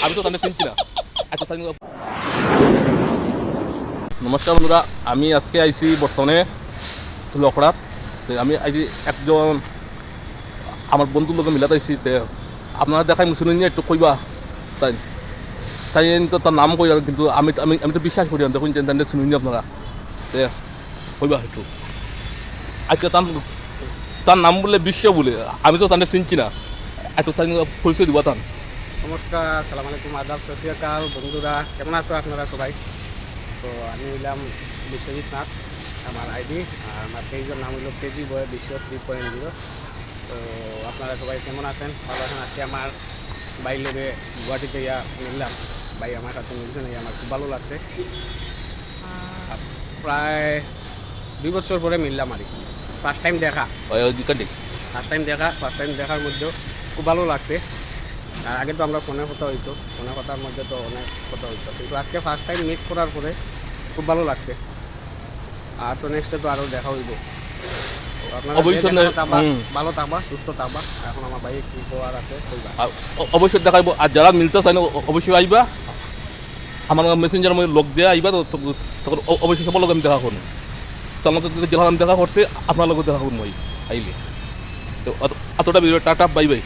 আমি তো তাদের চিনছি না। নমস্কার বন্ধুরা, আমি আজকে আইছি বর্তমানে লকড়াত। আমি আইছি একজন আমার বন্ধুর লোক মিলাতে আইছি। আপনারা দেখাই শুনুন একটু কইবা তাই তাই তো তার নাম কই, কিন্তু আমি আমি আমি তো বিশ্বাস করি দেখুন যে শুনুন আপনারা কইবা একটু। আজকে তার নাম বলে বিশ্ব বলে, আমি তো তাদের চিনছি না, একটু তাই পরিচয় দিবা তার। নমস্কার, আসসালামু আলাইকুম, আদাব, সত শ্রী আকাল বন্ধুরা, কেমন আছো আপনারা সবাই? তো আমি হইলাম বিশ্বজিৎ নাথ, আমার আইডি, আর আমার পেজের নাম হলো কেজি বয় বিশ্ব 3.0। তো আপনারা সবাই কেমন আছেন? ভালো আছেন? আজকে আমার ভাই লোকে গুয়াহাটিতে মিললাম, ভাই আমার কাছে মিলছে না, আমার খুব ভালো লাগছে। প্রায় 2 বছর পরে মিললাম আর কি, ফার্স্ট টাইম দেখা ফার্স্ট টাইম দেখার মধ্যেও খুব ভালো লাগছে। আর আগে তো আমরা ফোনে কথা হইতো, ফোনে কথার মধ্যে তো অনেক কথা হইতো, কিন্তু আজকে ফার্স্ট টাইম মিট করার পরে খুব ভালো লাগছে। আর তো নেক্সটে তো আরও দেখা হইব। আপনারা ভালো থাকবা, সুস্থ থাকবা। এখন আমার ভাই কী করার আছে কইবা, অবশ্যই দেখাইব। আর যারা মিলতে চাই না অবশ্যই আইবা, আমার মেসেঞ্জার মধ্যে লোক দিয়ে আইবা, তো তখন অবশ্যই সবার লোক আমি দেখা করুন। তো আমাদের যেভাবে আমি দেখা করছি আপনার লোক দেখা করুন আইলে। তো এতটা ভিডিও টাটা, বাই বাই।